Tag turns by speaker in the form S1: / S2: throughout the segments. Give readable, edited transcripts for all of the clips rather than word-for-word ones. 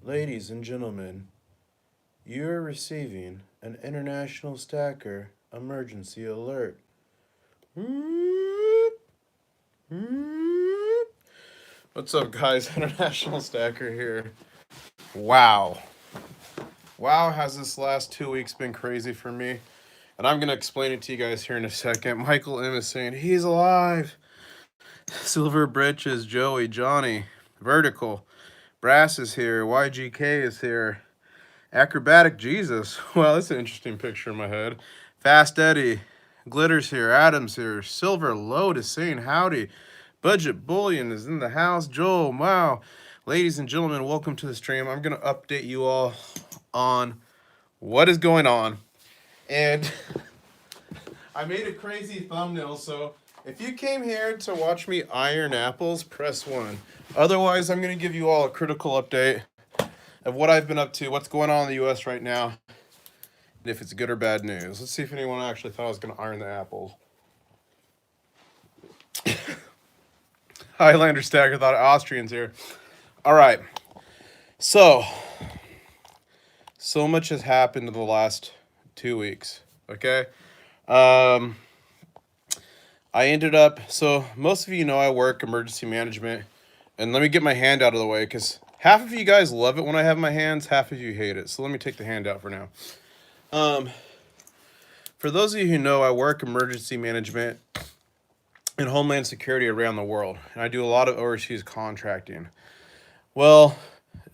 S1: Ladies and gentlemen, you're receiving an international stacker emergency alert. What's up, guys? International stacker here. Wow. Wow, has this last 2 weeks been crazy for me? And I'm going to explain it to you guys here in a second. Michael M is saying he's alive. Silver Britches, Joey, Johnny, Vertical, Brass is here, YGK is here, Acrobatic Jesus. Well, that's an interesting picture in my head. Fast Eddie, Glitter's here, Adam's here, Silver Load is saying howdy, Budget Bullion is in the house, Joel, wow. Ladies and gentlemen, welcome to the stream. I'm going to update you all on what is going on. And I made a crazy thumbnail, so if you came here to watch me iron apples, press 1. Otherwise, I'm going to give you all a critical update of what I've been up to, what's going on in the U.S. right now, and if it's good or bad news. Let's see if anyone actually thought I was going to iron the apples. Highlander Stacker thought Austrians here. All right. So much has happened in the last 2 weeks, okay? I ended up, so most of you know I work emergency management, and let me get my hand out of the way, because half of you guys love it when I have my hands, half of you hate it, so let me take the hand out for now. For those of you who know, I work emergency management and homeland security around the world, and I do a lot of overseas contracting. Well,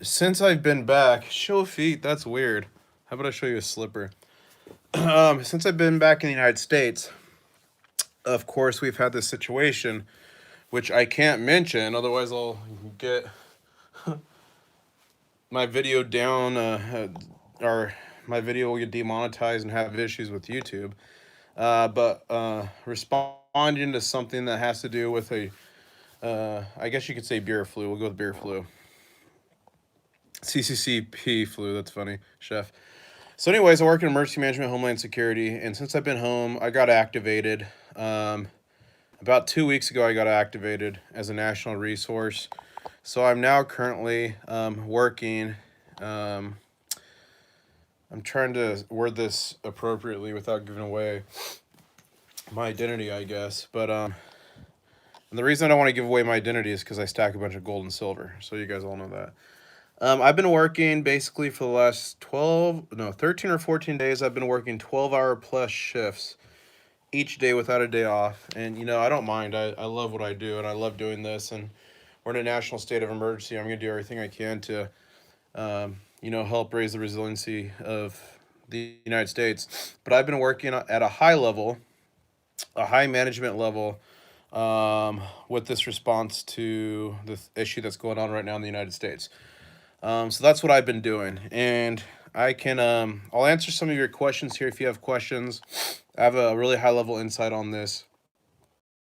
S1: since I've been back, show feet, that's weird. How about I show you a slipper? Since I've been back in the United States, of course, we've had this situation, which I can't mention, otherwise I'll get my video down, or my video will get demonetized and have issues with YouTube. But responding to something that has to do with I guess you could say beer flu. We'll go with beer flu. CCCP flu, that's funny, chef. So anyways, I work in emergency management, homeland security, and since I've been home, I got activated. About 2 weeks ago, I got activated as a national resource. So I'm now currently working. I'm trying to word this appropriately without giving away my identity, I guess. But and the reason I don't want to give away my identity is because I stack a bunch of gold and silver. So you guys all know that. I've been working basically for the last 13 or 14 days. I've been working 12-hour plus shifts each day without a day off. And, you know, I don't mind. I love what I do, and I love doing this. And we're in a national state of emergency. I'm going to do everything I can to, you know, help raise the resiliency of the United States. But I've been working at a high level, a high management level, with this response to the issue that's going on right now in the United States. So that's what I've been doing, and I can, I'll answer some of your questions here if you have questions. I have a really high level insight on this.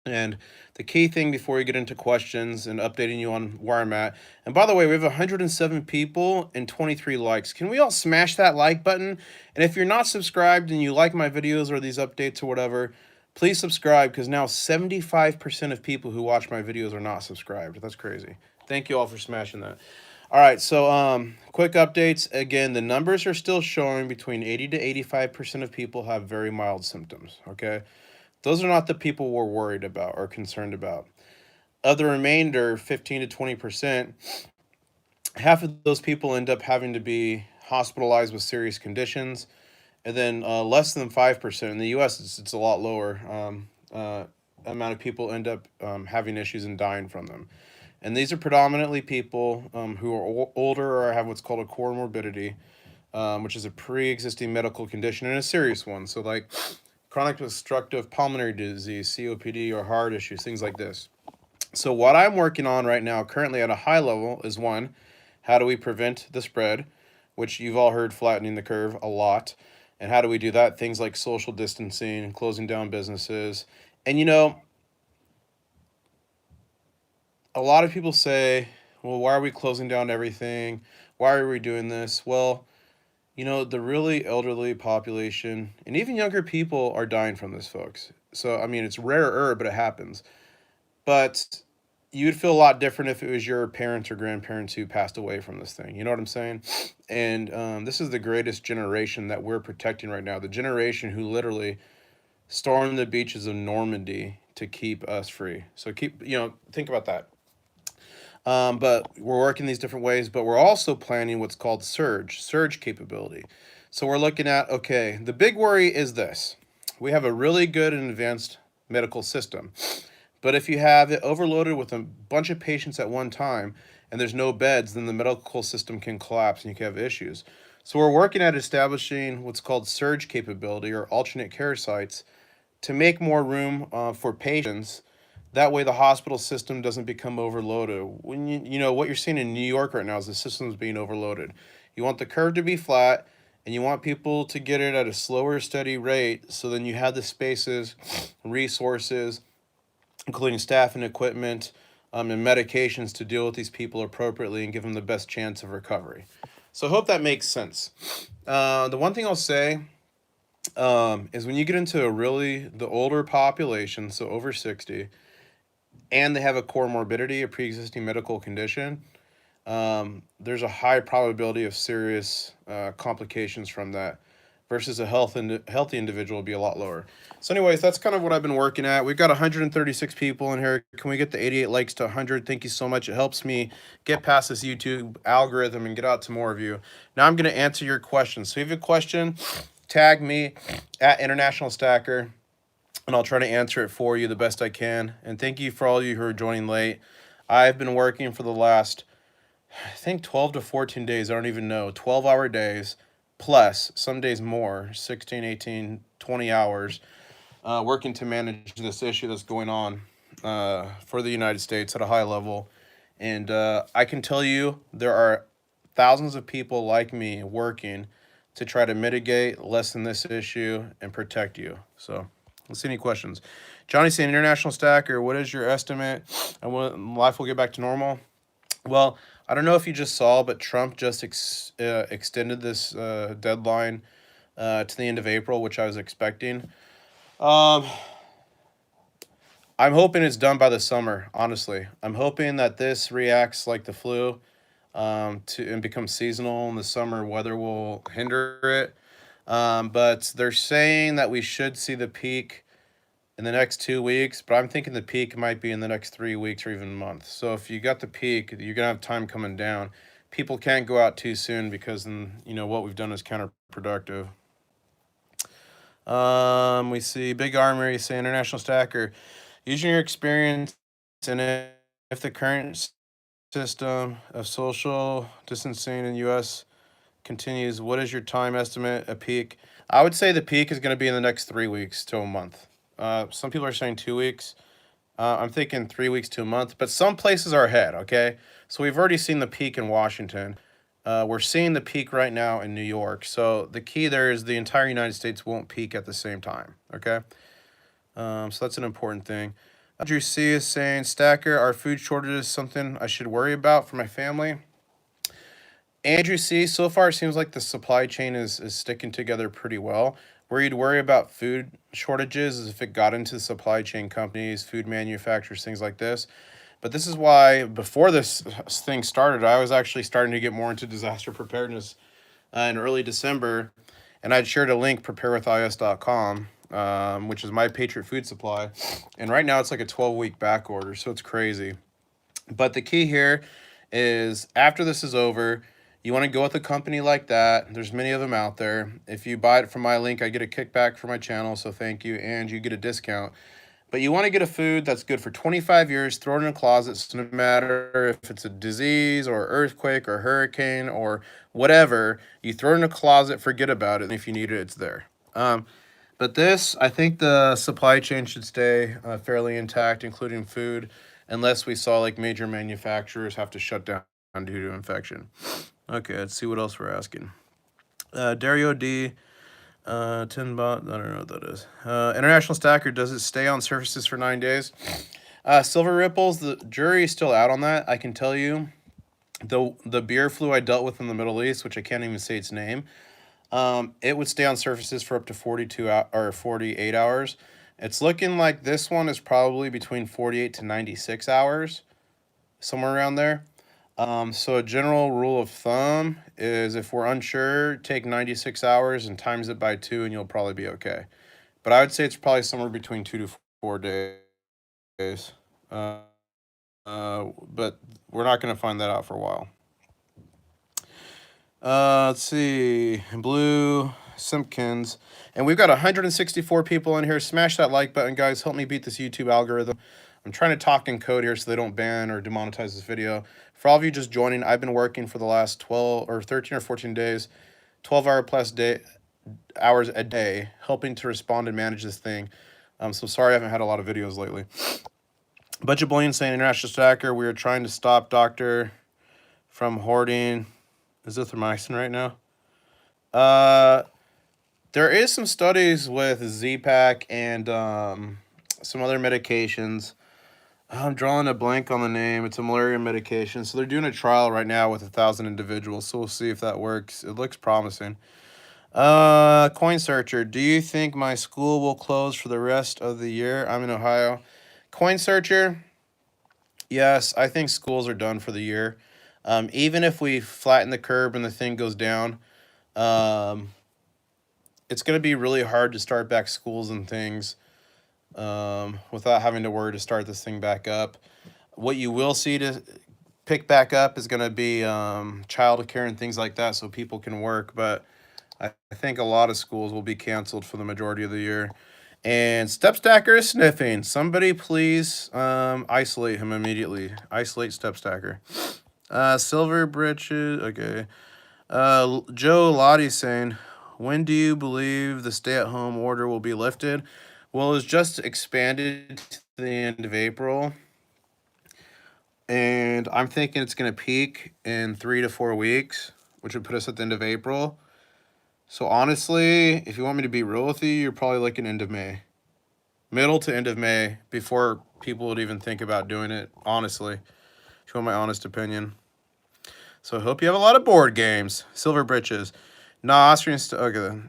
S1: And the key thing before we get into questions and updating you on where I'm at, and by the way, we have 107 people and 23 likes. Can we all smash that like button? And if you're not subscribed and you like my videos or these updates or whatever, please subscribe, because now 75% of people who watch my videos are not subscribed. That's crazy. Thank you all for smashing that. All right, so quick updates. Again, the numbers are still showing between 80 to 85% of people have very mild symptoms, okay? Those are not the people we're worried about or concerned about. Of the remainder, 15 to 20%, half of those people end up having to be hospitalized with serious conditions, and then less than 5%. In the U.S., it's a lot lower. Amount of people end up having issues and dying from them. And these are predominantly people who are older or have what's called a comorbidity, which is a pre-existing medical condition and a serious one. So like chronic obstructive pulmonary disease, COPD, or heart issues, things like this. So what I'm working on right now, currently at a high level, is one, how do we prevent the spread, which you've all heard flattening the curve a lot. And how do we do that? Things like social distancing, closing down businesses. And you know, a lot of people say, well, why are we closing down everything? Why are we doing this? Well, you know, the really elderly population and even younger people are dying from this, folks. So I mean, it's rarer, but it happens. But you'd feel a lot different if it was your parents or grandparents who passed away from this thing. You know what I'm saying? And this is the greatest generation that we're protecting right now. The generation who literally stormed the beaches of Normandy to keep us free. So keep, think about that. But we're working these different ways, but we're also planning what's called surge capability. So we're looking at, okay, the big worry is this. We have a really good and advanced medical system. But if you have it overloaded with a bunch of patients at one time and there's no beds, then the medical system can collapse and you can have issues. So we're working at establishing what's called surge capability or alternate care sites to make more room for patients. That way the hospital system doesn't become overloaded. When what you're seeing in New York right now is the system's being overloaded. You want the curve to be flat and you want people to get it at a slower, steady rate, so then you have the spaces, resources, including staff and equipment, and medications to deal with these people appropriately and give them the best chance of recovery. So I hope that makes sense. The one thing I'll say is when you get into the older population, so over 60, and they have a comorbidity, a pre-existing medical condition, there's a high probability of serious complications from that versus a healthy individual will be a lot lower. So anyways, that's kind of what I've been working at. We've got 136 people in here. Can we get the 88 likes to 100? Thank you so much. It helps me get past this YouTube algorithm and get out to more of you. Now I'm going to answer your questions. So if you have a question, tag me at International Stacker, and I'll try to answer it for you the best I can. And thank you for all of you who are joining late. I've been working for the last, I think, 12 to 14 days. I don't even know. 12-hour days plus, some days more, 16, 18, 20 hours, working to manage this issue that's going on for the United States at a high level. And I can tell you there are thousands of people like me working to try to mitigate, lessen this issue, and protect you. So let's see any questions. Johnny saying, International Stacker, what is your estimate and when life will get back to normal? Well, I don't know if you just saw, but Trump just extended this deadline to the end of April, which I was expecting. Um, I'm hoping it's done by the summer, honestly. I'm hoping that this reacts like the flu and becomes seasonal, and the summer weather will hinder it. But they're saying that we should see the peak in the next 2 weeks, but I'm thinking the peak might be in the next 3 weeks or even a month. So if you got the peak, you're gonna have time coming down. People can't go out too soon because then what we've done is counterproductive. We see Big Armory say International Stacker, using your experience and if the current system of social distancing in the U.S. continues, what is your time estimate, a peak? I would say the peak is going to be in the next 3 weeks to a month. Some people are saying 2 weeks. I'm thinking 3 weeks to a month, but some places are ahead, okay? So we've already seen the peak in Washington. We're seeing the peak right now in New York. So the key there is the entire United States won't peak at the same time, okay? So that's an important thing. Andrew C. is saying, Stacker, are food shortages something I should worry about for my family? Andrew C., so far it seems like the supply chain is sticking together pretty well. Where you'd worry about food shortages is if it got into the supply chain companies, food manufacturers, things like this. But this is why before this thing started, I was actually starting to get more into disaster preparedness in early December. And I'd shared a link, preparewithis.com, which is my Patriot food supply. And right now it's like a 12-week back order, so it's crazy. But the key here is after this is over, you want to go with a company like that. There's many of them out there. If you buy it from my link, I get a kickback for my channel, so thank you, and you get a discount. But you want to get a food that's good for 25 years, throw it in a closet, so no matter if it's a disease or earthquake or hurricane or whatever, you throw it in a closet, forget about it, and if you need it, it's there. But this, I think the supply chain should stay fairly intact, including food, unless we saw like major manufacturers have to shut down due to infection. Okay, let's see what else we're asking. Dario D. 10 bot, I don't know what that is. International Stacker, does it stay on surfaces for 9 days? Silver ripples, the jury is still out on that. I can tell you the beer flu I dealt with in the Middle East, which I can't even say its name, it would stay on surfaces for up to 48 hours. It's looking like this one is probably between 48 to 96 hours, somewhere around there. So a general rule of thumb is if we're unsure, take 96 hours and times it by 2 and you'll probably be okay. But I would say it's probably somewhere between 2 to 4 days. But we're not going to find that out for a while. Let's see. Blue Simpkins. And we've got 164 people in here. Smash that like button, guys. Help me beat this YouTube algorithm. I'm trying to talk in code here so they don't ban or demonetize this video. For all of you just joining, I've been working for the last 12 or 13 or 14 days, 12-hour plus hours a day, helping to respond and manage this thing. So sorry I haven't had a lot of videos lately. Bunch of bullying saying international stacker. We are trying to stop doctor from hoarding azithromycin right now. There is some studies with Z-Pak and some other medications. I'm drawing a blank on the name. It's a malaria medication. So they're doing a trial right now with 1,000 individuals. So we'll see if that works. It looks promising. Coin Searcher. Do you think my school will close for the rest of the year? I'm in Ohio. Coin Searcher. Yes, I think schools are done for the year. Even if we flatten the curve and the thing goes down, it's going to be really hard to start back schools and things without having to worry to start this thing back up. What you will see to pick back up is going to be childcare and things like that so people can work. But I think a lot of schools will be canceled for the majority of the year. And Stepstacker is sniffing. Somebody please isolate him immediately. Isolate Stepstacker. Silver Britches. Okay. Joe Lottie's saying, when do you believe the stay-at-home order will be lifted? Well, it was just expanded to the end of April. And I'm thinking it's going to peak in 3 to 4 weeks, which would put us at the end of April. So honestly, if you want me to be real with you, you're probably looking end of May. Middle to end of May before people would even think about doing it, honestly. If you want my honest opinion. So I hope you have a lot of board games. Silver Britches. No, Austrian... Okay.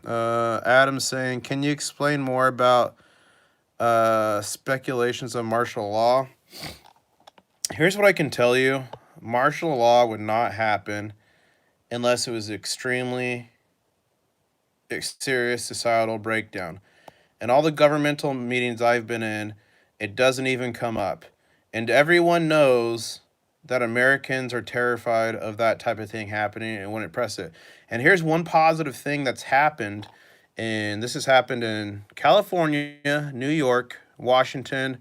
S1: Adam's saying, can you explain more about speculations of martial law? Here's what I can tell you. Martial law would not happen unless it was extremely serious societal breakdown. And all the governmental meetings I've been in, it doesn't even come up. And everyone knows that Americans are terrified of that type of thing happening and wouldn't press it. And here's one positive thing that's happened, and this has happened in California, New York, Washington,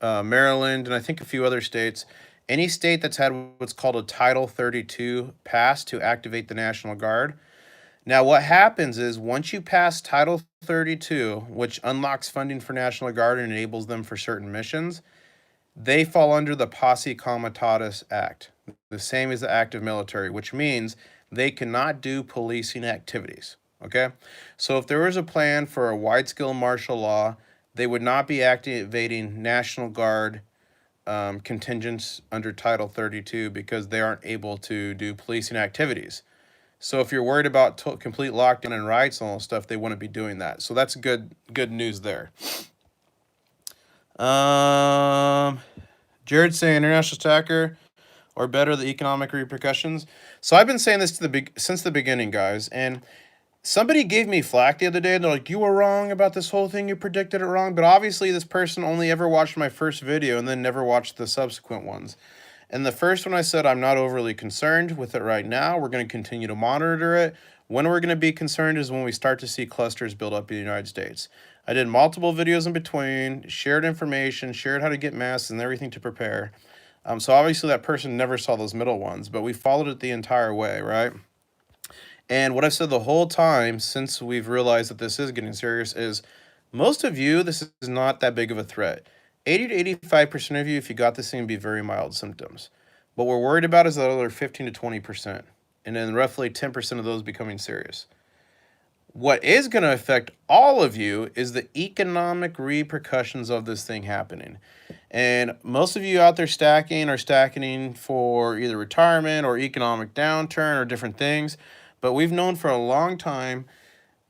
S1: Maryland, and I think a few other states. Any state that's had what's called a Title 32 pass to activate the National Guard. Now, what happens is once you pass Title 32, which unlocks funding for National Guard and enables them for certain missions, they fall under the Posse Comitatus Act, the same as the active military, which means they cannot do policing activities, okay? So if there was a plan for a wide-scale martial law, they would not be activating National Guard contingents under Title 32 because they aren't able to do policing activities. So if you're worried about complete lockdown and riots and all stuff, they wouldn't be doing that. So that's good news there. Jared saying international stacker or better the economic repercussions. So I've been saying this since the beginning, guys, and somebody gave me flack the other day. They're like, you were wrong about this whole thing. You predicted it wrong. But obviously this person only ever watched my first video and then never watched the subsequent ones. And the first one I said, I'm not overly concerned with it right now. We're going to continue to monitor it. When we're going to be concerned is when we start to see clusters build up in the United States. I did multiple videos in between, shared information, shared how to get masks and everything to prepare. So obviously that person never saw those middle ones, but we followed it the entire way, right? And what I've said the whole time since we've realized that this is getting serious is most of you, this is not that big of a threat. 80 to 85% of you, if you got this thing, would be very mild symptoms. What we're worried about is the other 15 to 20%, and then roughly 10% of those becoming serious. What is going to affect all of you is the economic repercussions of this thing happening. And most of you out there are stacking for either retirement or economic downturn or different things. But we've known for a long time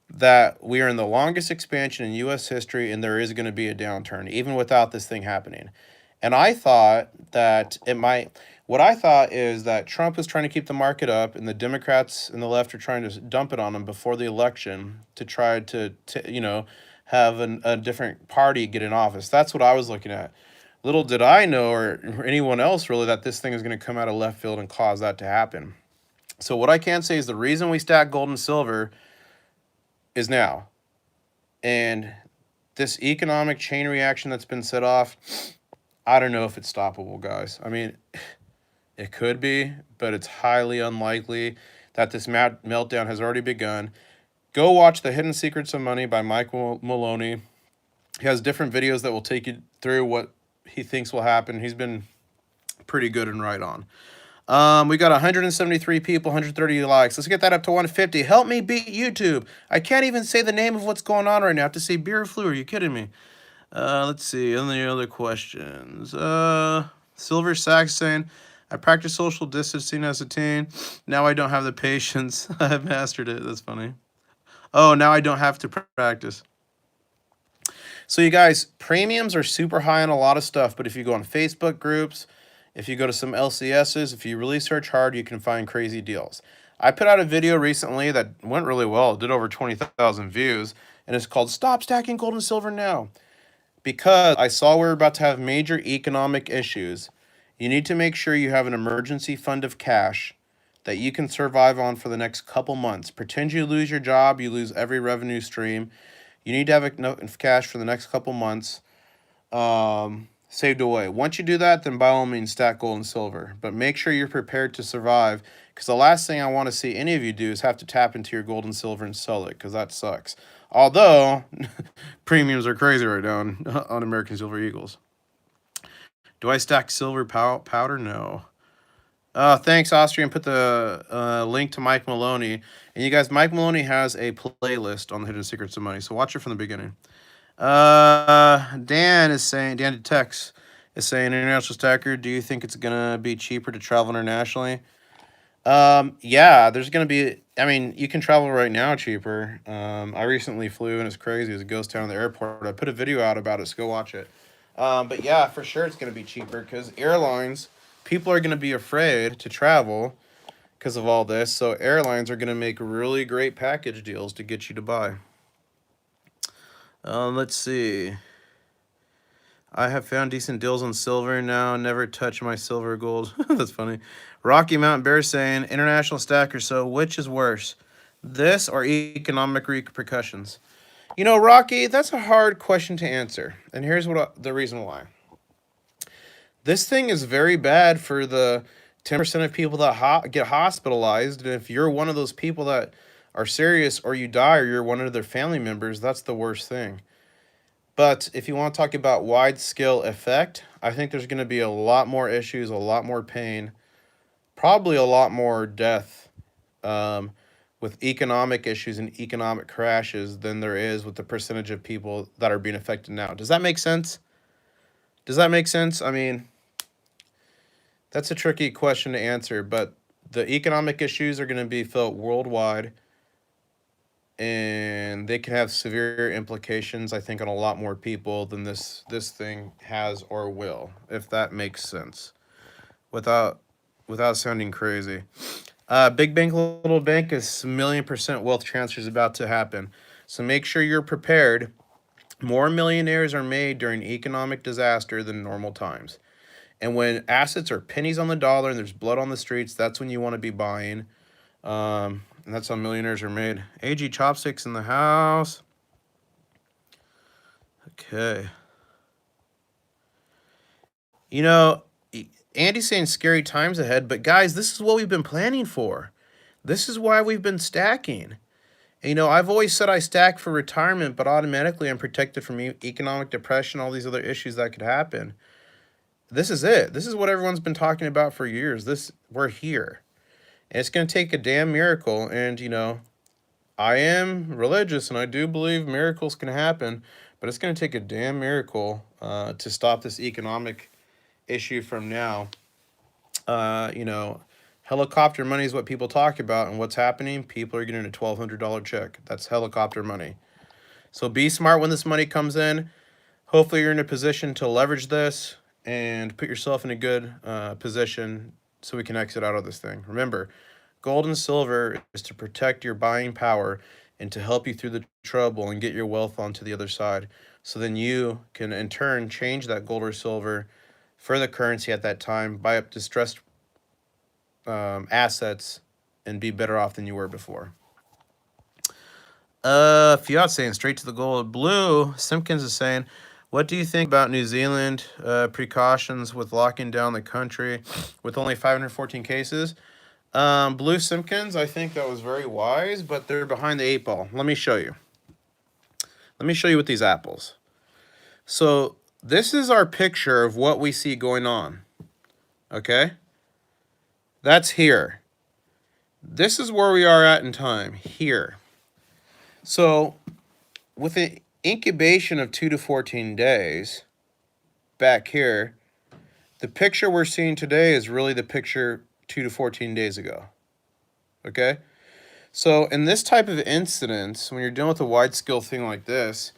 S1: that we are in the longest expansion in U.S. history, and there is going to be a downturn, even without this thing happening. And I thought that it might. What I thought is that Trump is trying to keep the market up, and the Democrats and the left are trying to dump it on him before the election to try to have a different party get in office. That's what I was looking at. Little did I know, or anyone else really, that this thing is going to come out of left field and cause that to happen. So what I can say is the reason we stack gold and silver is now. And this economic chain reaction that's been set off, I don't know if it's stoppable, guys. I mean, it could be, but it's highly unlikely that this meltdown has already begun. Go watch The Hidden Secrets of Money by Michael Maloney. He has different videos that will take you through what he thinks will happen. He's been pretty good and right on. We got 173 people, 130 likes. Let's get that up to 150. Help me beat YouTube. I can't even say the name of what's going on right now. I have to say beer flu. Are you kidding me? Let's see. Any other questions? Silver Sax saying, I practiced social distancing as a teen. Now I don't have the patience. I've mastered it. That's funny. Oh, now I don't have to practice. So you guys, premiums are super high on a lot of stuff, but if you go on Facebook groups, if you go to some LCSs, if you really search hard, you can find crazy deals. I put out a video recently that went really well. It did over 20,000 views, and it's called Stop Stacking Gold and Silver Now. Because I saw we were about to have major economic issues, you need to make sure you have an emergency fund of cash that you can survive on for the next couple months. Pretend you lose your job, you lose every revenue stream. You need to have enough cash for the next couple months saved away. Once you do that, then by all means stack gold and silver. But make sure you're prepared to survive, because the last thing I want to see any of you do is have to tap into your gold and silver and sell it, because that sucks. Although, premiums are crazy right now on American Silver Eagles. Do I stack silver powder? No. Thanks, Austrian. Put the link to Mike Maloney. And you guys, Mike Maloney has a playlist on the Hidden Secrets of Money, so watch it from the beginning. Dan Detects is saying, International Stacker, do you think it's going to be cheaper to travel internationally? Yeah, there's going to be, I mean, you can travel right now cheaper. I recently flew, and it's crazy. It was a ghost town in the airport. I put a video out about it, so go watch it. But yeah, for sure it's going to be cheaper, because airlines, people are going to be afraid to travel because of all this. So airlines are going to make really great package deals to get you to buy. Let's see. I have found decent deals on silver now. Never touch my silver or gold. That's funny. Rocky Mountain Bear saying, International Stacker, so which is worse? This or economic repercussions? You know, Rocky, that's a hard question to answer. And here's the reason why. This thing is very bad for the 10% of people that get hospitalized. And if you're one of those people that are serious, or you die, or you're one of their family members, that's the worst thing. But if you want to talk about wide-scale effect, I think there's going to be a lot more issues, a lot more pain, probably a lot more death with economic issues and economic crashes than there is with the percentage of people that are being affected now. Does that make sense? Does that make sense? I mean, that's a tricky question to answer, but the economic issues are going to be felt worldwide, and they can have severe implications, I think, on a lot more people than this thing has or will, if that makes sense, without sounding crazy. Big bank, little bank, is 1,000,000% wealth transfer is about to happen. So make sure you're prepared. More millionaires are made during economic disaster than normal times. And when assets are pennies on the dollar and there's blood on the streets, that's when you want to be buying. And that's how millionaires are made. AG Chopsticks in the house. Okay. You know, Andy's saying scary times ahead, but guys, this is what we've been planning for. This is why we've been stacking. And, you know, I've always said I stack for retirement, but automatically I'm protected from economic depression, all these other issues that could happen. This is it. This is what everyone's been talking about for years. We're here. And it's going to take a damn miracle. And, you know, I am religious, and I do believe miracles can happen, but it's going to take a damn miracle to stop this economic issue from now. You know, Helicopter money is what people talk about, and what's happening? People are getting a $1,200 check. That's helicopter money. So be smart when this money comes in. Hopefully, you're in a position to leverage this and put yourself in a good position so we can exit out of this thing. Remember, gold and silver is to protect your buying power and to help you through the trouble and get your wealth onto the other side. So then you can, in turn, change that gold or silver for the currency at that time, buy up distressed assets, and be better off than you were before. Fiat saying straight to the goal. Blue Simpkins is saying, what do you think about New Zealand precautions with locking down the country with only 514 cases? Blue Simpkins, I think that was very wise, but they're behind the 8 ball. Let me show you. Let me show you with these apples. So this is our picture of what we see going on. Okay? That's here. This is where we are at in time, here. So with an incubation of 2 to 14 days, back here, the picture we're seeing today is really the picture 2 to 14 days ago. Okay? So in this type of incidence, when you're dealing with a wide-scale thing like this,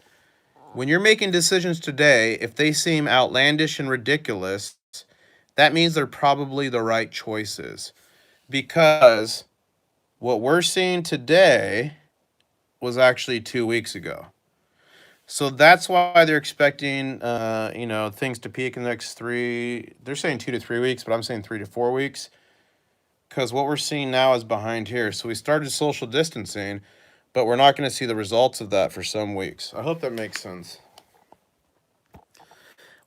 S1: when you're making decisions today, if they seem outlandish and ridiculous, that means they're probably the right choices. Because what we're seeing today was actually 2 weeks ago. So that's why they're expecting, things to peak in the next they're saying 2 to 3 weeks, but I'm saying 3 to 4 weeks. Because what we're seeing now is behind here. So we started social distancing, but we're not going to see the results of that for some weeks. I hope that makes sense.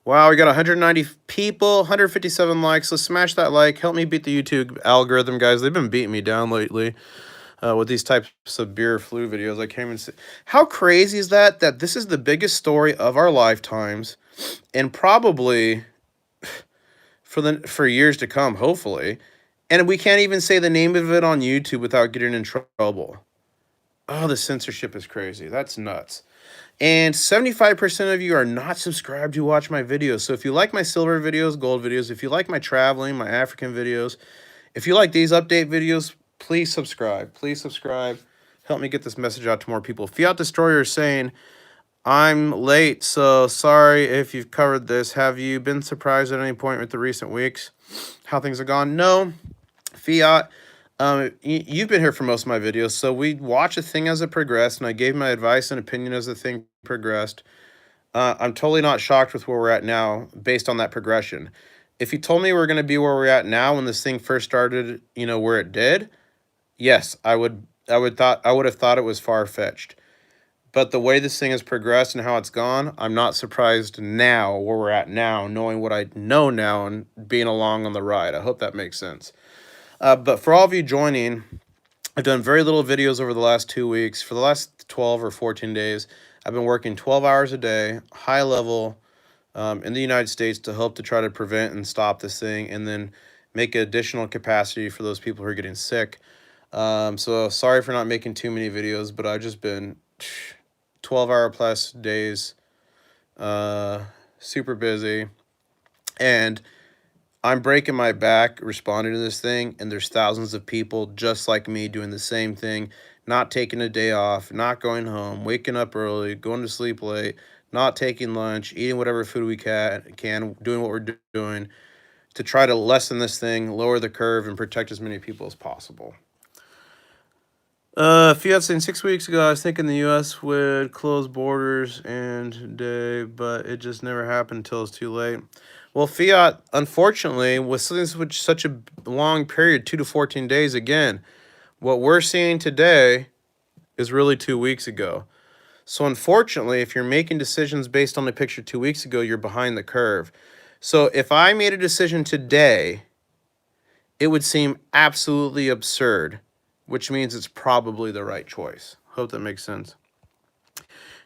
S1: Wow, we got 190 people, 157 likes. Let's smash that like. Help me beat the YouTube algorithm, guys. They've been beating me down lately. With these types of beer flu videos. I can't even see. How crazy is that? That this is the biggest story of our lifetimes, and probably for years to come, hopefully. And we can't even say the name of it on YouTube without getting in trouble. Oh, the censorship is crazy. That's nuts. And 75% of you are not subscribed to watch my videos. So if you like my silver videos, gold videos, if you like my traveling, my African videos, if you like these update videos, please subscribe. Please subscribe. Help me get this message out to more people. Fiat Destroyer is saying, I'm late, so sorry if you've covered this. Have you been surprised at any point with the recent weeks? How things have gone? No. Fiat, you've been here for most of my videos, so we watch a thing as it progressed, and I gave my advice and opinion as the thing progressed. I'm totally not shocked with where we're at now based on that progression. If you told me we're going to be where we're at now when this thing first started, where it did, yes, I would have thought it was far-fetched. But the way this thing has progressed and how it's gone, I'm not surprised now where we're at now, knowing what I know now and being along on the ride. I hope that makes sense. But for all of you joining, I've done very little videos over the last 2 weeks. For the last 12 or 14 days, I've been working 12 hours a day, high level, in the United States to help to try to prevent and stop this thing and then make additional capacity for those people who are getting sick. So sorry for not making too many videos, but I've just been 12-hour plus days, super busy, and I'm breaking my back responding to this thing, and there's thousands of people just like me doing the same thing, not taking a day off, not going home, waking up early, going to sleep late, not taking lunch, eating whatever food we can, doing what we're doing to try to lessen this thing, lower the curve, and protect as many people as possible. Fiat saying 6 weeks ago, I was thinking the U.S. would close borders and day, but it just never happened until it's too late. Well, Fiat, unfortunately, with such a long period, 2 to 14 days, again, what we're seeing today is really 2 weeks ago. So unfortunately, if you're making decisions based on the picture 2 weeks ago, you're behind the curve. So if I made a decision today, it would seem absolutely absurd, which means it's probably the right choice. Hope that makes sense.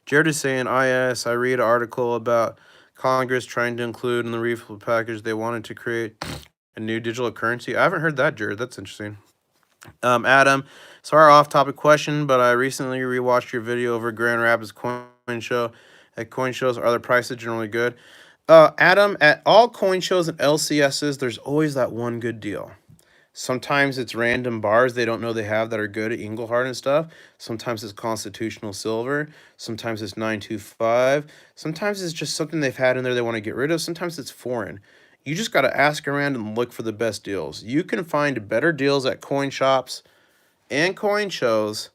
S1: Jared is saying, yes, I read an article about Congress trying to include in the refill package they wanted to create a new digital currency. I haven't heard that, Jared. That's interesting. Adam, sorry, off-topic question, but I recently rewatched your video over Grand Rapids Coin Show. At coin shows, are the prices generally good? Adam, at all coin shows and LCSs, there's always that one good deal. Sometimes it's random bars they don't know they have that are good at Engelhard and stuff. Sometimes it's constitutional silver. Sometimes it's 925. Sometimes it's just something they've had in there they want to get rid of. Sometimes it's foreign. You just got to ask around and look for the best deals. You can find better deals at coin shops and coin shows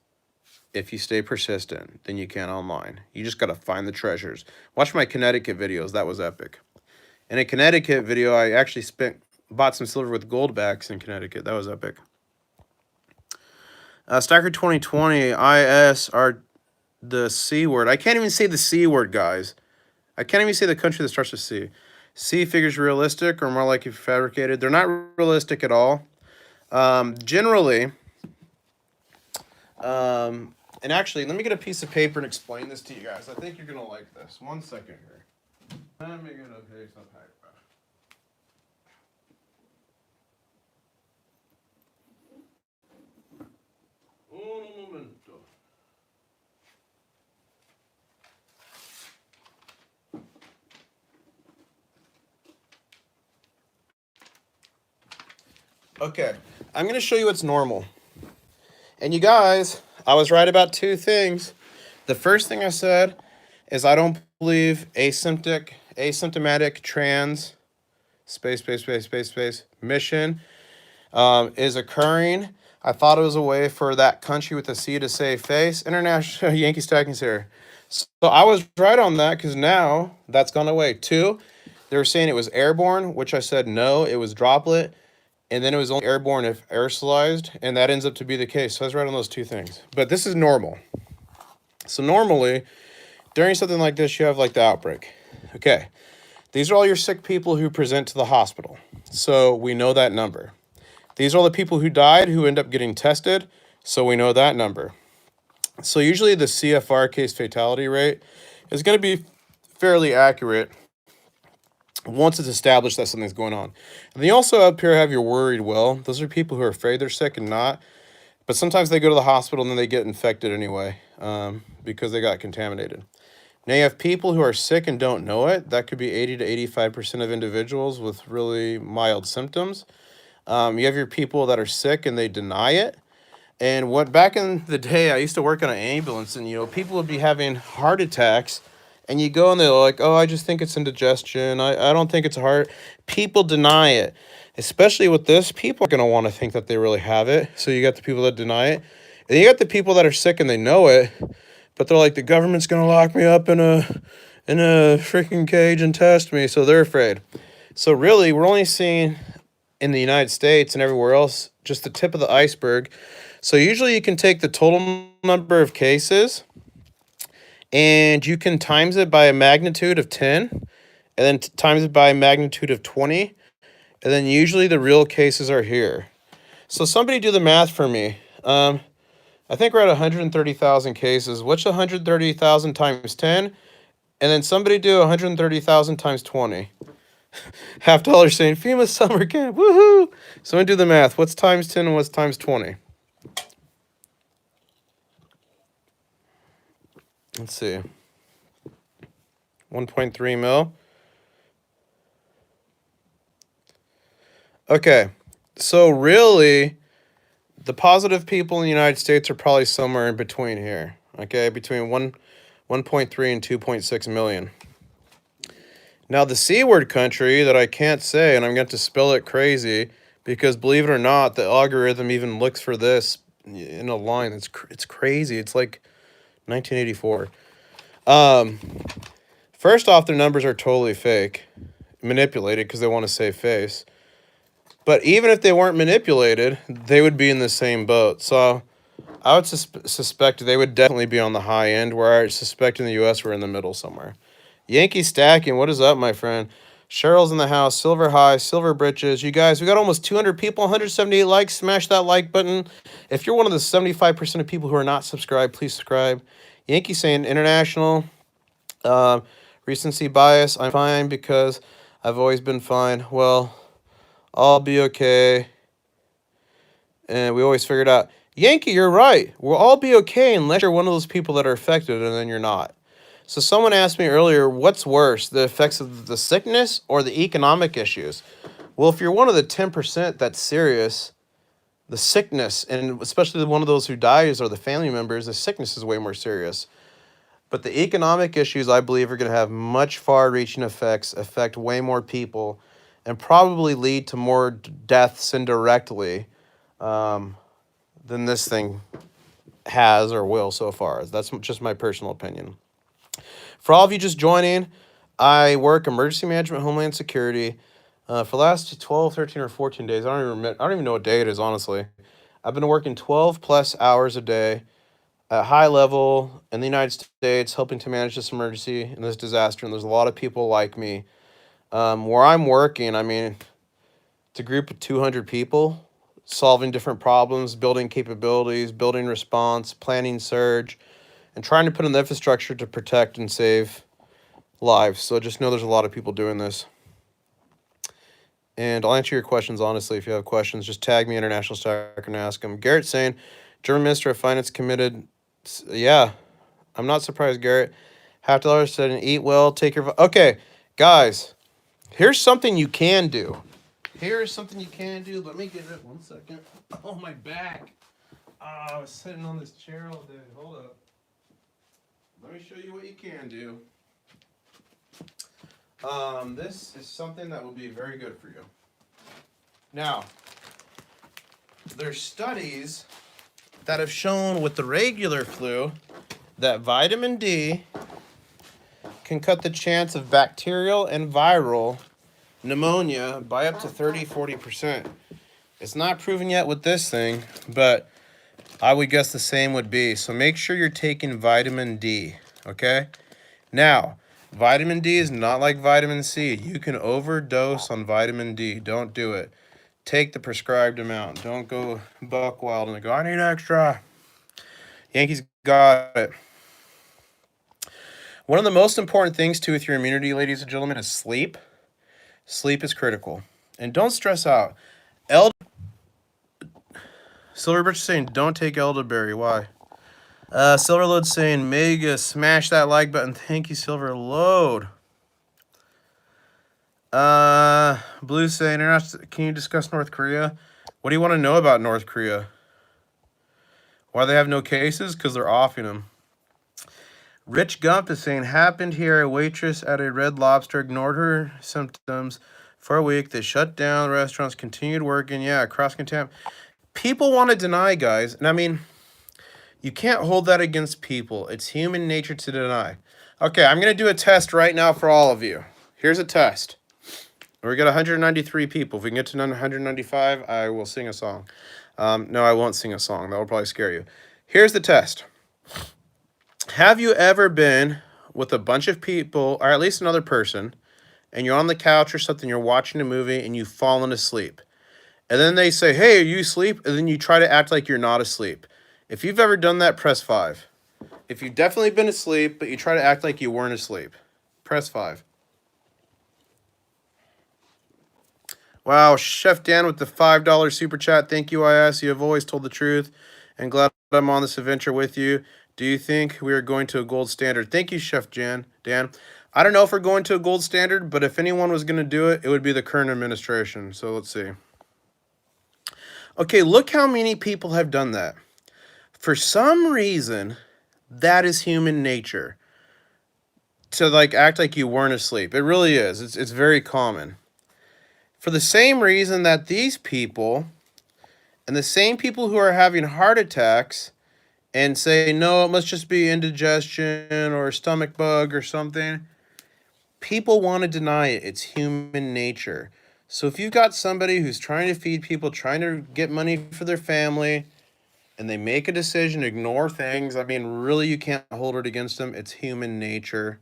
S1: if you stay persistent than you can online. You just got to find the treasures. Watch my Connecticut videos. That was epic. In a Connecticut video, I actually bought some silver with gold backs in Connecticut. That was epic. Stacker 2020, IS are the C word. I can't even say the C word, guys. I can't even say the country that starts with C. C figures realistic or more likely fabricated. They're not realistic at all. Generally, and actually, let me get a piece of paper and explain this to you guys. I think you're going to like this. 1 second here. Let me get a piece of paper. Un momento. Okay, I'm going to show you what's normal. And you guys, I was right about two things. The first thing I said is I don't believe asymptomatic trans mission is occurring. I thought it was a way for that country with a C to save face. International Yankee Stacking's here. So I was right on that because now that's gone away. Two, they were saying it was airborne, which I said no, it was droplet. And then it was only airborne if aerosolized, and that ends up to be the case. So I was right on those two things. But this is normal. So normally, during something like this, you have like the outbreak. Okay, these are all your sick people who present to the hospital. So we know that number. These are all the people who died who end up getting tested. So we know that number. So usually the CFR case fatality rate is going to be fairly accurate once it's established that something's going on. And then you also up here have your worried well. Those are people who are afraid they're sick and not. But sometimes they go to the hospital and then they get infected anyway because they got contaminated. Now you have people who are sick and don't know it. That could be 80 to 85% of individuals with really mild symptoms. You have your people that are sick and they deny it. And what back in the day, I used to work on an ambulance, and people would be having heart attacks, and you go and they're like, "Oh, I just think it's indigestion. I don't think it's a heart." People deny it, especially with this. People are gonna want to think that they really have it. So you got the people that deny it, and you got the people that are sick and they know it, but they're like, "The government's gonna lock me up in a freaking cage and test me," so they're afraid. So really, we're only seeing in the United States and everywhere else just the tip of the iceberg. So usually you can take the total number of cases and you can times it by a magnitude of 10 and then times it by a magnitude of 20. And then usually the real cases are here. So somebody do the math for me. I think we're at 130,000 cases. What's 130,000 times 10? And then somebody do 130,000 times 20. $50 saying FEMA summer camp. Woohoo! Someone do the math. What's times 10 and what's times 20? Let's see. 1.3 mil. Okay. So really, the positive people in the United States are probably somewhere in between here. Okay, between 1.3 and 2.6 million. Now the C word country that I can't say, and I'm going to spell it crazy, because believe it or not, the algorithm even looks for this in a line. It's crazy. It's like 1984. First off, their numbers are totally fake, manipulated because they want to save face. But even if they weren't manipulated, they would be in the same boat. So I would suspect they would definitely be on the high end, where I suspect in the U.S. we're in the middle somewhere. Yankee Stacking, what is up, my friend? Cheryl's in the house. Silver High, Silver Britches. You guys, we got almost 200 people, 178 likes. Smash that like button. If you're one of the 75% of people who are not subscribed, please subscribe. Yankee saying international. Recency bias. I'm fine because I've always been fine. Well, I'll be okay. And we always figured out. Yankee, you're right. We'll all be okay unless you're one of those people that are affected, and then you're not. So someone asked me earlier, what's worse, the effects of the sickness or the economic issues? Well, if you're one of the 10% that's serious, the sickness, and especially one of those who dies or the family members, the sickness is way more serious. But the economic issues, I believe, are going to have much far-reaching effects, affect way more people, and probably lead to more deaths indirectly um, than this thing has or will so far. That's just my personal opinion. For all of you just joining, I work emergency management, homeland security. For the last 12, 13, or 14 days, I don't even know what day it is, honestly. I've been working 12 plus hours a day at high level in the United States, helping to manage this emergency and this disaster. And there's a lot of people like me. Where I'm working, I mean, it's a group of 200 people solving different problems, building capabilities, building response, planning surge, and trying to put in the infrastructure to protect and save lives. So just know there's a lot of people doing this. And I'll answer your questions honestly. If you have questions, just tag me International Stacker and ask them. Garrett's saying, German Minister of Finance committed. Yeah, I'm not surprised, Garrett. $50 said, eat well, take your. Okay, guys, here's something you can do. Here's something you can do. Let me get it 1 second. Oh, my back. I was sitting on this chair all day. Hold up. Let me show you what you can do. This is something that will be very good for you. Now, there's studies that have shown with the regular flu that vitamin D can cut the chance of bacterial and viral pneumonia by up to 30-40%. It's not proven yet with this thing, but I would guess the same would be. So make sure you're taking vitamin D, okay? Now, vitamin D is not like vitamin C. You can overdose on vitamin D. Don't do it. Take the prescribed amount. Don't go buck wild and go, I need extra. Yankees got it. One of the most important things, too, with your immunity, ladies and gentlemen, is sleep. Sleep is critical. And don't stress out. Silverbirch is saying, don't take elderberry. Why? Silverload saying, mega, smash that like button. Thank you, Silverload. Blue saying, can you discuss North Korea? What do you want to know about North Korea? Why they have no cases? Because they're offing them. Rich Gump is saying, happened here. A waitress at a Red Lobster ignored her symptoms for a week. They shut down. Restaurants continued working. Yeah, cross-contamination. People want to deny, guys. And I mean, you can't hold that against people. It's human nature to deny. Okay, I'm going to do a test right now for all of you. Here's a test. We got 193 people. If we can get to 195, I will sing a song. No, I won't sing a song. That will probably scare you. Here's the test. Have you ever been with a bunch of people, or at least another person, and you're on the couch or something, you're watching a movie, and you've fallen asleep? And then they say, hey, are you asleep? And then you try to act like you're not asleep. If you've ever done that, press 5. If you've definitely been asleep, but you try to act like you weren't asleep, press 5. Wow, Chef Dan with the $5 super chat. Thank you, IS. You have always told the truth, and glad I'm on this adventure with you. Do you think we are going to a gold standard? Thank you, Chef Dan. I don't know if we're going to a gold standard, but if anyone was going to do it, it would be the current administration. So let's see. Okay, look how many people have done that. For some reason, that is human nature. To like act like you weren't asleep. It really is. It's very common. For the same reason that these people and the same people who are having heart attacks and say, no, it must just be indigestion or a stomach bug or something, people want to deny it. It's human nature. So if you've got somebody who's trying to feed people, trying to get money for their family, and they make a decision, ignore things, I mean, really, you can't hold it against them. It's human nature.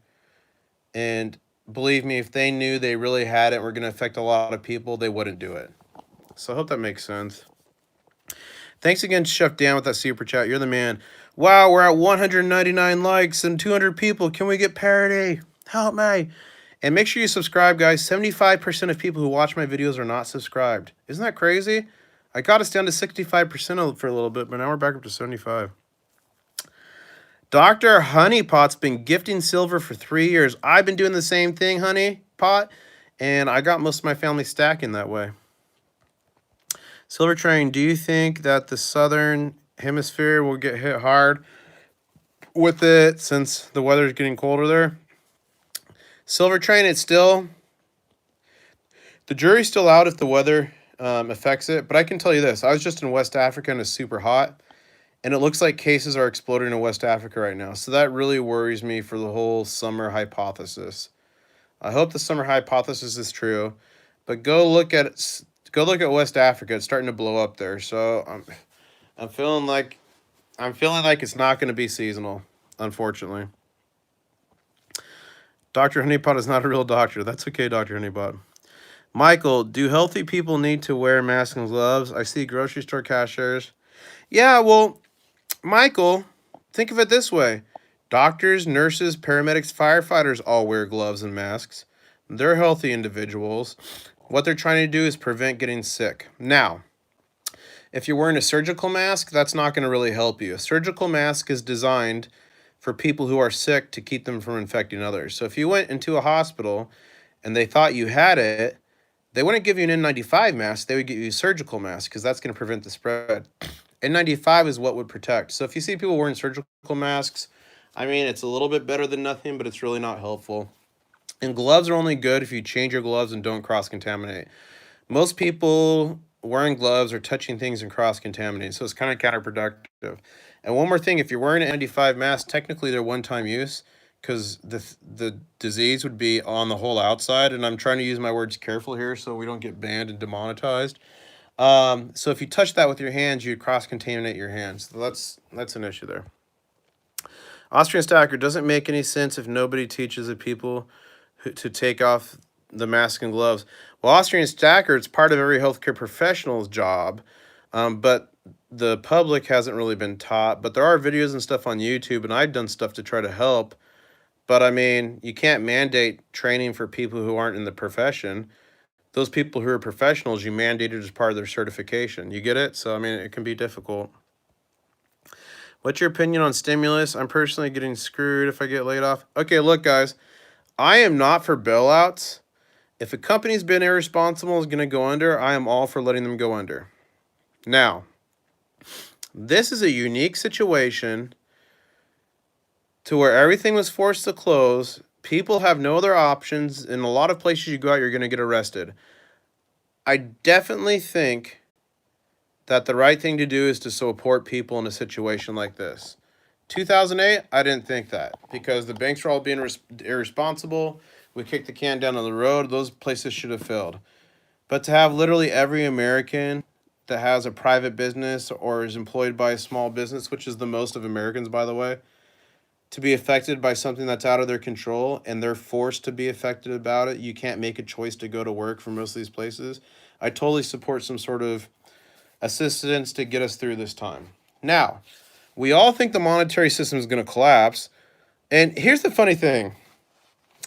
S1: And believe me, if they knew they really had it, were going to affect a lot of people, they wouldn't do it. So I hope that makes sense. Thanks again, Chef Dan, with that super chat. You're the man. Wow, we're at 199 likes and 200 people. Can we get parity? Help me. And make sure you subscribe, guys. 75% of people who watch my videos are not subscribed. Isn't that crazy? I got us down to 65% for a little bit, but now we're back up to 75. Dr. Honeypot's been gifting silver for 3 years. I've been doing the same thing, Honeypot, and I got most of my family stacking that way. Silver Train, do you think that the southern hemisphere will get hit hard with it since the weather is getting colder there? Silver Train, it's still, the jury's still out if the weather affects it, but I can tell you this. I was just in West Africa and it's super hot, and it looks like cases are exploding in West Africa right now. So that really worries me for the whole summer hypothesis. I hope the summer hypothesis is true, but go look at West Africa. It's starting to blow up there. So I'm feeling like it's not going to be seasonal, unfortunately. Dr. Honeypot is not a real doctor. That's okay, Dr. Honeypot. Michael, do healthy people need to wear masks and gloves? I see grocery store cashiers. Yeah, well, Michael, think of it this way. Doctors, nurses, paramedics, firefighters all wear gloves and masks. They're healthy individuals. What they're trying to do is prevent getting sick. Now, if you're wearing a surgical mask, that's not going to really help you. A surgical mask is designed for people who are sick to keep them from infecting others. So if you went into a hospital and they thought you had it, they wouldn't give you an N95 mask. They would give you a surgical mask because that's going to prevent the spread. N95 is what would protect. So if you see people wearing surgical masks, I mean, it's a little bit better than nothing, but it's really not helpful. And gloves are only good if you change your gloves and don't cross-contaminate. Most people wearing gloves are touching things and cross-contaminating, so it's kind of counterproductive. And one more thing, if you're wearing an N95 mask, technically they're one-time use because the disease would be on the whole outside, and I'm trying to use my words careful here so we don't get banned and demonetized. So if you touch that with your hands, you cross-contaminate your hands. So that's an issue there. Austrian Stacker, doesn't make any sense if nobody teaches the people to take off the mask and gloves. Well, Austrian Stacker, it's part of every healthcare professional's job, but the public hasn't really been taught. But there are videos and stuff on YouTube, and I've done stuff to try to help. But I mean, you can't mandate training for people who aren't in the profession. Those people who are professionals, you mandated as part of their certification. You get it? So, I mean, it can be difficult. What's your opinion on stimulus? I'm personally getting screwed if I get laid off. Okay, look, guys, I am not for bailouts. If a company's been irresponsible and is going to go under, I am all for letting them go under. Now, this is a unique situation to where everything was forced to close. People have no other options. In a lot of places you go out, you're going to get arrested. I definitely think that the right thing to do is to support people in a situation like this. 2008, I didn't think that because the banks were all being irresponsible. We kicked the can down the road. Those places should have failed. But to have literally every American that has a private business or is employed by a small business, which is the most of Americans, by the way, to be affected by something that's out of their control and they're forced to be affected about it, you can't make a choice to go to work for most of these places. I totally support some sort of assistance to get us through this time. Now, we all think the monetary system is going to collapse. And here's the funny thing.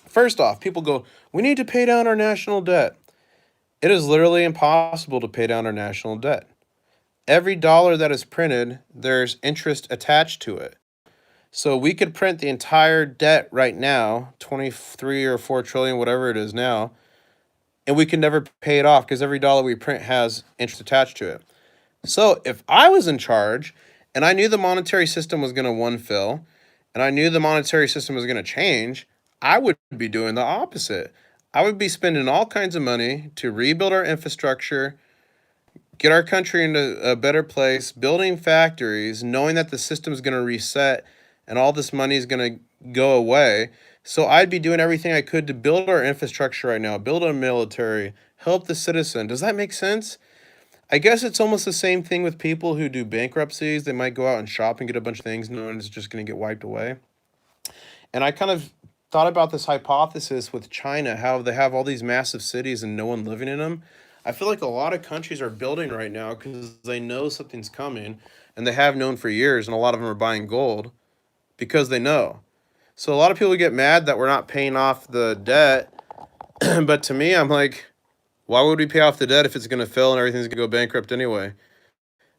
S1: First off, people go, we need to pay down our national debt. It is literally impossible to pay down our national debt. Every dollar that is printed, there's interest attached to it. So we could print the entire debt right now, 23 or 4 trillion, whatever it is now, and we can never pay it off because every dollar we print has interest attached to it. So if I was in charge and I knew the monetary system was going to fill and I knew the monetary system was going to change, I would be doing the opposite. I would be spending all kinds of money to rebuild our infrastructure, get our country into a better place, building factories, knowing that the system is going to reset and all this money is going to go away. So I'd be doing everything I could to build our infrastructure right now, build a military, help the citizen. Does that make sense? I guess it's almost the same thing with people who do bankruptcies. They might go out and shop and get a bunch of things knowing it's just going to get wiped away. And I kind of thought about this hypothesis with China, how they have all these massive cities and no one living in them. I feel like a lot of countries are building right now because they know something's coming, and they have known for years, and a lot of them are buying gold because they know. So a lot of people get mad that we're not paying off the debt, but to me, I'm like, why would we pay off the debt if it's going to fail and everything's going to go bankrupt anyway?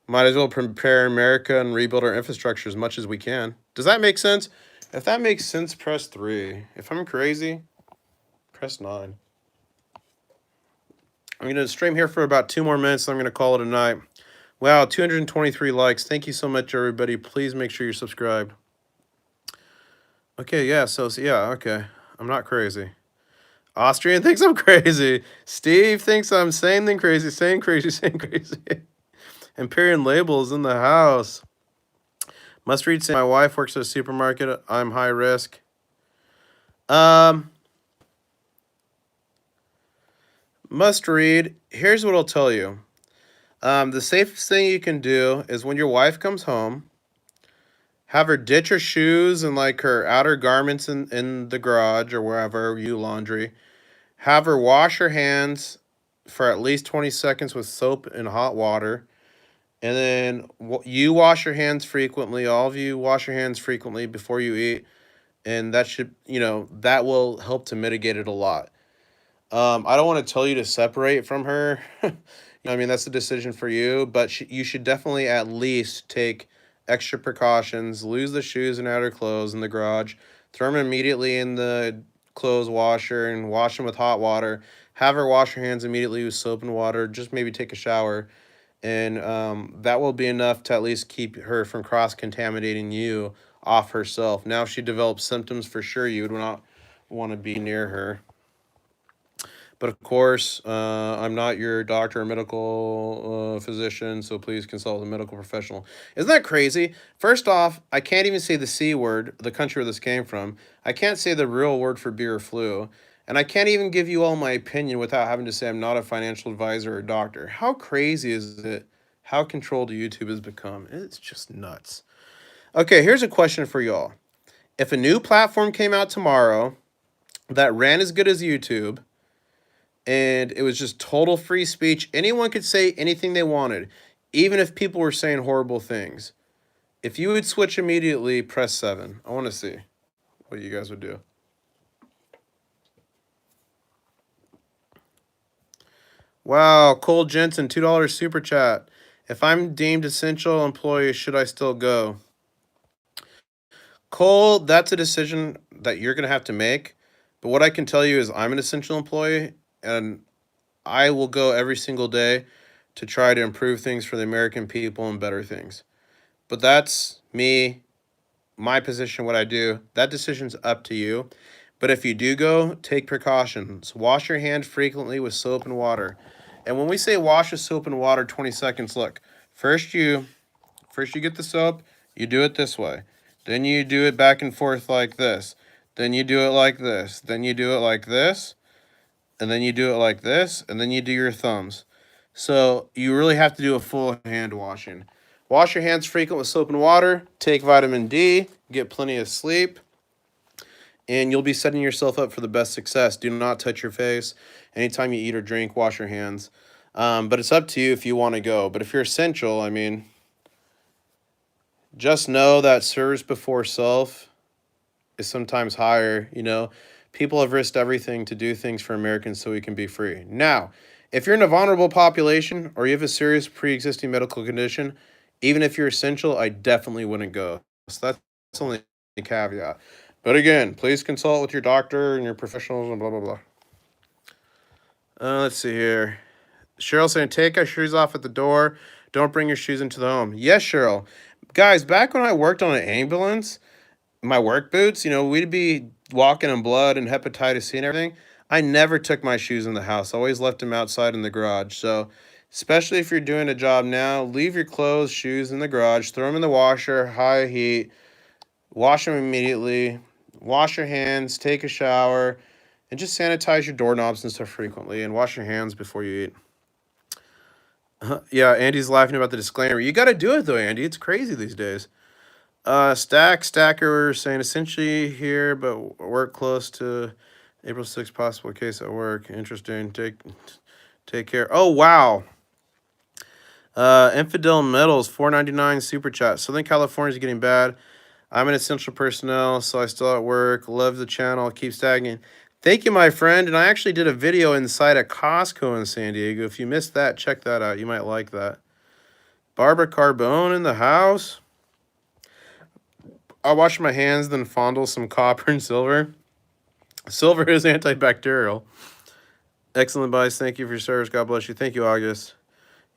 S1: Might as well prepare America and rebuild our infrastructure as much as we can. Does that make sense? If that makes sense, press 3. If I'm crazy, press 9. I'm going to stream here for about 2 more minutes, and I'm going to call it a night. Wow, 223 likes. Thank you so much, everybody. Please make sure you're subscribed. Okay, yeah, yeah, okay. I'm not crazy. Austrian thinks I'm crazy. Steve thinks I'm saying crazy, saying crazy, saying crazy. Empyrean Labels in the house. Must read saying my wife works at a supermarket. I'm high risk. Must read. Here's what I'll tell you. The safest thing you can do is when your wife comes home, have her ditch her shoes and like her outer garments in the garage or wherever you laundry. Have her wash her hands for at least 20 seconds with soap and hot water. And then you wash your hands frequently. All of you wash your hands frequently before you eat. And that should, that will help to mitigate it a lot. I don't want to tell you to separate from her. I mean, that's a decision for you, but you should definitely at least take extra precautions. Lose the shoes and outer clothes in the garage. Throw them immediately in the clothes washer and wash them with hot water. Have her wash her hands immediately with soap and water. Just maybe take a shower. And that will be enough to at least keep her from cross-contaminating you off herself. Now, if she develops symptoms, for sure you would not want to be near her. But of course, I'm not your doctor or medical physician, so please consult a medical professional. Isn't that crazy? First off, I can't even say the C word, the country where this came from. I can't say the real word for beer or flu. And I can't even give you all my opinion without having to say I'm not a financial advisor or doctor. How crazy is it how controlled YouTube has become? It's just nuts. Okay, here's a question for y'all. If a new platform came out tomorrow that ran as good as YouTube, and it was just total free speech. Anyone could say anything they wanted, even if people were saying horrible things. If you would switch immediately, press 7. I want to see what you guys would do. Wow, Cole Jensen, $2 super chat. If I'm deemed essential employee, should I still go? Cole, that's a decision that you're going to have to make. But what I can tell you is I'm an essential employee, and I will go every single day to try to improve things for the American people and better things. But that's me, my position, what I do. That decision's up to you. But if you do go, take precautions. Wash your hands frequently with soap and water. And when we say wash with soap and water 20 seconds, look, first you get the soap, you do it this way. Then you do it back and forth like this. Then you do it like this. Then you do it like this. And then you do it like this. And then you do your thumbs. So you really have to do a full hand washing. Wash your hands frequently with soap and water. Take vitamin D. Get plenty of sleep. And you'll be setting yourself up for the best success. Do not touch your face. Anytime you eat or drink, wash your hands. But it's up to you if you want to go. But if you're essential, I mean, just know that service before self is sometimes higher. People have risked everything to do things for Americans so we can be free. Now, if you're in a vulnerable population or you have a serious pre-existing medical condition, even if you're essential, I definitely wouldn't go. So that's only a caveat. But again, please consult with your doctor and your professionals and blah, blah, blah. Let's see here. Cheryl saying, take your shoes off at the door. Don't bring your shoes into the home. Yes, Cheryl. Guys, back when I worked on an ambulance, my work boots, we'd be walking in blood and hepatitis C and everything. I never took my shoes in the house. I always left them outside in the garage. So, especially if you're doing a job now, leave your clothes, shoes in the garage, throw them in the washer, high heat, wash them immediately, wash your hands, take a shower, and just sanitize your doorknobs and stuff frequently, and wash your hands before you eat. Yeah, Andy's laughing about the disclaimer. You got to do it, though, Andy. It's crazy these days. Stacker saying essentially here, but work close to April 6th possible case at work. Interesting. Take care. Oh, wow. Infidel Metals, $4.99 super chat. Southern California is getting bad. I'm an essential personnel, so I still at work. Love the channel. Keep stagging. Thank you, my friend. And I actually did a video inside a Costco in San Diego. If you missed that, check that out. You might like that. Barbara Carbone in the house. I wash my hands, then fondle some copper and silver. Silver is antibacterial. Excellent advice. Thank you for your service. God bless you. Thank you, August.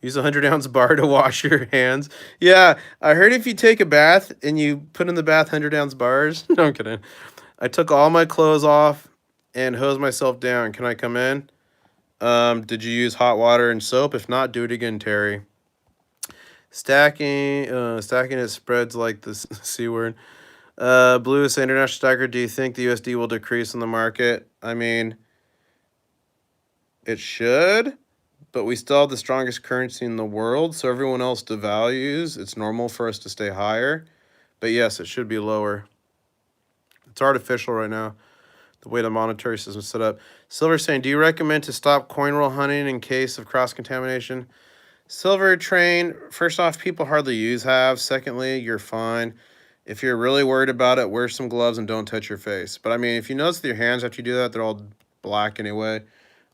S1: Use a 100-ounce bar to wash your hands. Yeah, I heard if you take a bath and you put in the bath 100-ounce bars. No, I'm kidding. I took all my clothes off and hosed myself down. Can I come in? Did you use hot water and soap? If not, do it again, Terry. Stacking it spreads like the C word. Blue is international stacker. Do you think the USD will decrease in the market? I mean, it should, but we still have the strongest currency in the world, so everyone else devalues. It's normal for us to stay higher, but yes, it should be lower. It's artificial right now, the way the monetary system is set up. Silver saying, do you recommend to stop coin roll hunting in case of cross-contamination? Silver train, first off, people hardly use halves. Secondly, you're fine. If you're really worried about it, wear some gloves and don't touch your face. But I mean, if you notice that your hands after you do that, they're all black anyway,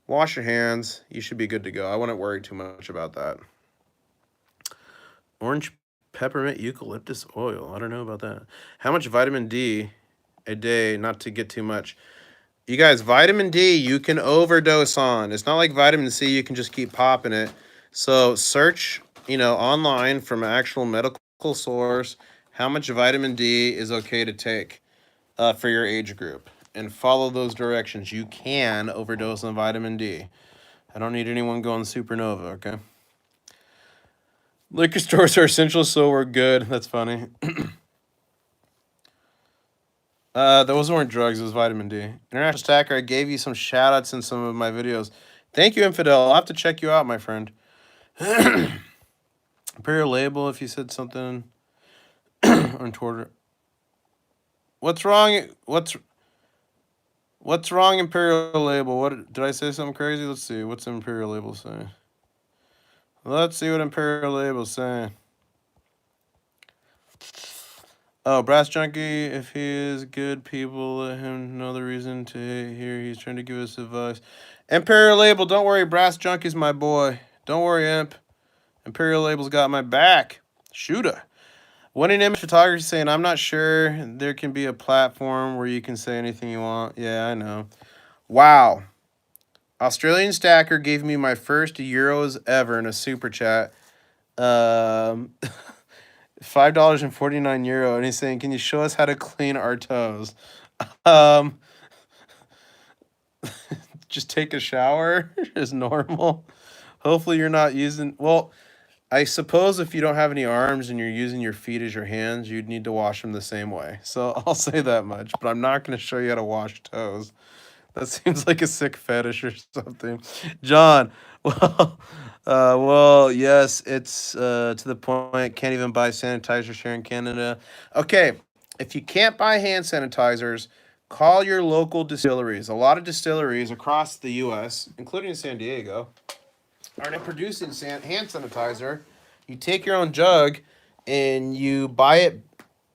S1: wash your hands. You should be good to go. I wouldn't worry too much about that. Orange peppermint eucalyptus oil. I don't know about that. How much vitamin D a day, not to get too much? You guys, vitamin D you can overdose on. It's not like vitamin C you can just keep popping it. So search, online from an actual medical source how much vitamin D is okay to take for your age group. And follow those directions. You can overdose on vitamin D. I don't need anyone going supernova, okay? Liquor stores are essential, so we're good. That's funny. Those weren't drugs. It was vitamin D. International Stacker, I gave you some shout outs in some of my videos. Thank you, Infidel. I'll have to check you out, my friend. Imperial Label, if you said something untoward. What's wrong? What's wrong, Imperial Label? What did I say something crazy? Let's see. What's Imperial Label saying? Let's see what Imperial Label's saying. Oh, Brass Junkie, if he is good, people let him know the reason to hear. He's trying to give us advice. Imperial Label, don't worry. Brass Junkie's my boy. Don't worry, Imp. Imperial Label's got my back. Shooter. Winning Image Photography saying, I'm not sure there can be a platform where you can say anything you want. Yeah, I know. Wow. Australian Stacker gave me my first euros ever in a super chat. €5.49, and he's saying, can you show us how to clean our toes? Just take a shower is normal. Hopefully you're not using, well, I suppose if you don't have any arms and you're using your feet as your hands, you'd need to wash them the same way. So I'll say that much, but I'm not going to show you how to wash toes. That seems like a sick fetish or something. John, well, yes, it's to the point. Can't even buy sanitizers here in Canada. Okay, if you can't buy hand sanitizers, call your local distilleries. A lot of distilleries across the U.S., including San Diego, are now producing hand sanitizer. You take your own jug and you buy it.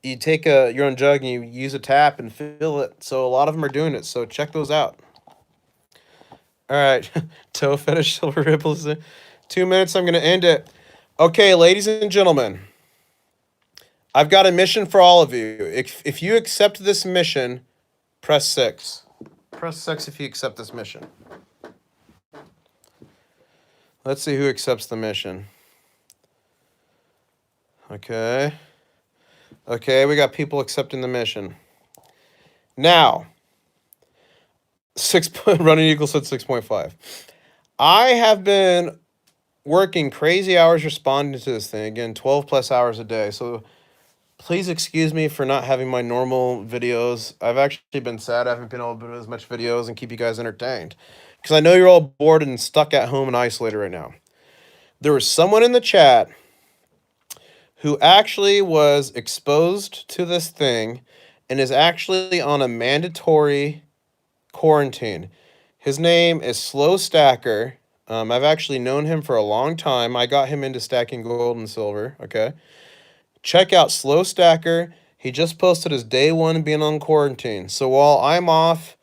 S1: You take your own jug and you use a tap and fill it. So a lot of them are doing it. So check those out. All right, toe fetish silver ripples. 2 minutes. I'm going to end it. Okay, ladies and gentlemen, I've got a mission for all of you. If you accept this mission, press 6. Press 6 if you accept this mission. Let's see who accepts the mission. Okay. Okay, we got people accepting the mission. Now, running equals said 6.5. I have been working crazy hours responding to this thing. Again, 12 plus hours a day. So please excuse me for not having my normal videos. I've actually been sad I haven't been able to do as much videos and keep you guys entertained. Because I know you're all bored and stuck at home and isolated right now. There was someone in the chat who actually was exposed to this thing and is actually on a mandatory quarantine. His name is Slow Stacker. I've actually known him for a long time. I got him into stacking gold and silver, okay? Check out Slow Stacker. He just posted his day 1 being on quarantine. So while I'm off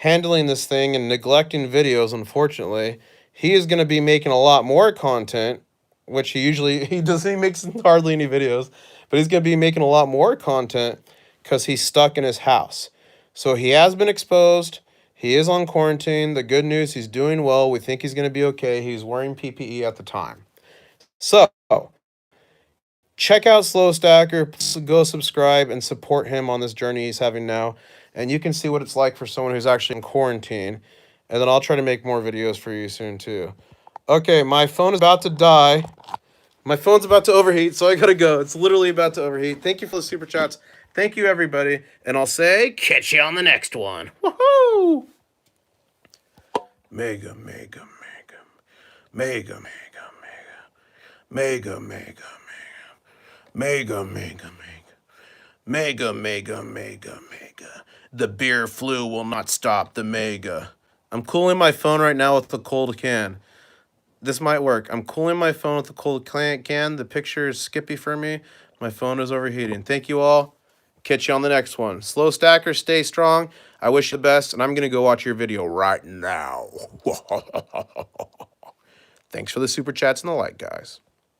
S1: handling this thing and neglecting videos, unfortunately, he is going to be making a lot more content, which he makes hardly any videos, but he's going to be making a lot more content because he's stuck in his house. So he has been exposed. He is on quarantine. The good news, he's doing well. We think he's going to be okay. He's wearing PPE at the time. So, check out Slow Stacker. Go subscribe and support him on this journey he's having now. And you can see what it's like for someone who's actually in quarantine. And then I'll try to make more videos for you soon, too. Okay, my phone is about to die. My phone's about to overheat, so I gotta go. It's literally about to overheat. Thank you for the super chats. Thank you, everybody. And I'll say, catch you on the next one. Woohoo! Mega, mega, mega. Mega, mega, mega. Mega, mega, mega. Mega, mega, mega. Mega, mega, mega, mega. The beer flu will not stop the mega. I'm cooling my phone right now with the cold can. This might work. I'm cooling my phone with the cold can. The picture is skippy for me. My phone is overheating. Thank you all. Catch you on the next one. Slow Stacker, stay strong. I wish you the best, and I'm going to go watch your video right now. Thanks for the super chats and the like, guys.